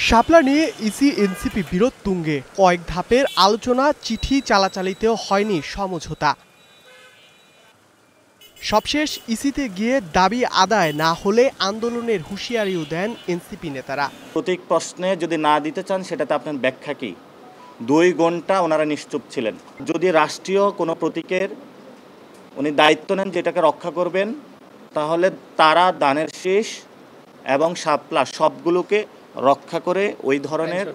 শাপলা নিয়ে EC NCP বিরোধ তুঙ্গে, কয়েক ধাপের আলোচনা, চিঠি চালাচালিতেও হয়নি সমঝোতা। সবশেষ ইসিতে গিয়ে দাবি আদায় না হলে আন্দোলনের হুঁশিয়ারিও দেন এনসিপি নেতারা। প্রতীক প্রশ্নে যদি না দিতে চান সেটাতে আপনার ব্যাখ্যা কি? 2 ঘন্টা ওনারা নিশ্চুপ ছিলেন। যদি রাষ্ট্রীয় কোনো প্রতীকের উনি দায়িত্ব নেন যেটাকে রক্ষা করবেন, তাহলে তারা দানের শীষ এবং শাপলা সবগুলোকে রক্ষা করে ওই ধরনের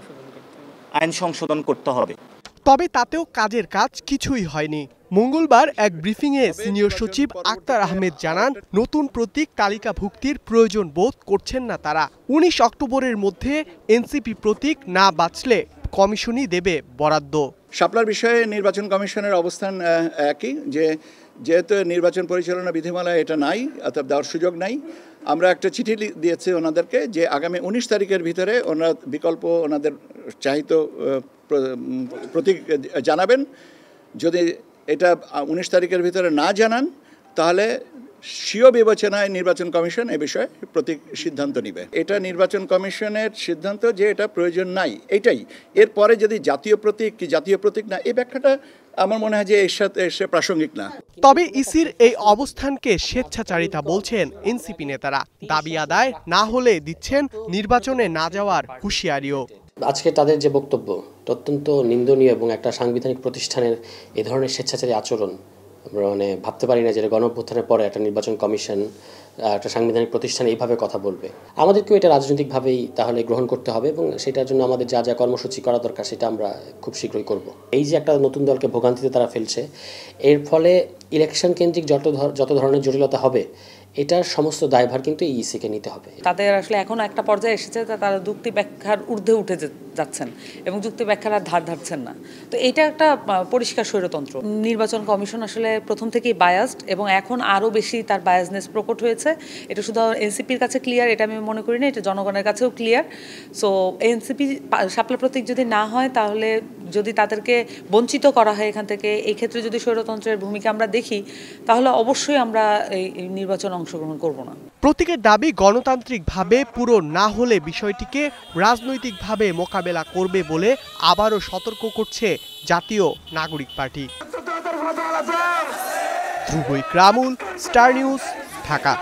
আইন সংশোধন করতে হবে। তবে তাতেও কাজের কাজ কিছুই হয়নি। মঙ্গলবার এক ব্রিফিংয়ে সিনিয়র সচিব আক্তার আহমেদ জানান, নতুন প্রতীক তালিকাভুক্তির প্রয়োজন বোধ করছেন না তারা। 19 অক্টোবরের মধ্যে এনসিপি প্রতীক না বাঁচলে কমিশনই দেবে বরাদ্দ। শাপলার বিষয়ে নির্বাচন কমিশনের অবস্থান একই, যেহেতু নির্বাচন পরিচালনা বিধিমালায় এটা নাই, অর্থাৎ দেওয়ার সুযোগ নাই। আমরা একটা চিঠি দিয়েছি ওনাদেরকে যে আগামী 19 তারিখের ভিতরে ওনারা বিকল্প ওনাদের চাহিত প্রতীক জানাবেন। যদি এটা 19 তারিখের ভিতরে না জানান, তাহলে স্বীয় বিবেচনায় নির্বাচন কমিশন এ বিষয়ে প্রতীক সিদ্ধান্ত নেবে। এটা নির্বাচন কমিশনের সিদ্ধান্ত যে এটা প্রয়োজন নাই, এটাই। এরপরে যদি জাতীয় প্রতীক কি জাতীয় প্রতীক না, এই ব্যাখ্যাটা আমার মনে হয় যে এর সাথে প্রাসঙ্গিক না। তবে ইসির এই অবস্থানকে স্বেচ্ছাচারিতা বলছেন এনসিপি নেতারা। দাবি আদায় না হলে দিচ্ছেন নির্বাচনে না যাওয়ার হুঁশিয়ারিও। আজকে তাদের যে বক্তব্য অত্যন্ত নিন্দনীয় এবং একটা সাংবিধানিক প্রতিষ্ঠানের এ ধরনের স্বেচ্ছাচারী আচরণ আমরা ভাবতে পারি না যে গণঅভ্যুত্থানের পরে একটা নির্বাচন কমিশন, একটা সাংবিধানিক প্রতিষ্ঠান এইভাবে কথা বলবে। আমাদেরকেও এটা রাজনৈতিকভাবেই তাহলে গ্রহণ করতে হবে এবং সেটার জন্য আমাদের যা যা কর্মসূচি করা দরকার সেটা আমরা খুব শীঘ্রই করব। এই যে একটা নতুন দলকে ভোগান্তিতে তারা ফেলছে, এর ফলে ইলেকশন কেন্দ্রিক যত ধরনের জটিলতা হবে, এটার সমস্ত দায়ভার কিন্তু ইসিকে নিতে হবে। তাদের আসলে এখন একটা পর্যায়ে এসেছে যে তারা যুক্তি ব্যাখ্যার ঊর্ধ্বে উঠে যাচ্ছেন এবং যুক্তি ব্যাখ্যার আর ধার ধারছেন না। তো এটা একটা পরিষ্কার স্বৈরতন্ত্র। নির্বাচন কমিশন আসলে প্রথম থেকেই বায়াসড এবং এখন আরও বেশি তার বায়াসনেস প্রকট হয়েছে। এটা শুধু এনসিপির কাছে ক্লিয়ার, এটা আমি মনে করি না, এটা জনগণের কাছেও ক্লিয়ার। সো এনসিপি শাপলা প্রতীক যদি না হয়, তাহলে যদি তাদেরকে বঞ্চিত করা হয় এখান থেকে, এই ক্ষেত্রে যদি স্বৈরতন্ত্রের ভূমিকা আমরা দেখি, তাহলে অবশ্যই আমরা এই নির্বাচন অংশগ্রহণ করব না। প্রতীকের দাবি গণতান্ত্রিকভাবে পুরো না হলে বিষয়টিকে রাজনৈতিকভাবে মোকাবেলা করবে বলে আবারও সতর্ক করছে জাতীয় নাগরিক পার্টি। ধ্রুব ইকরামুল, স্টার নিউজ, ঢাকা।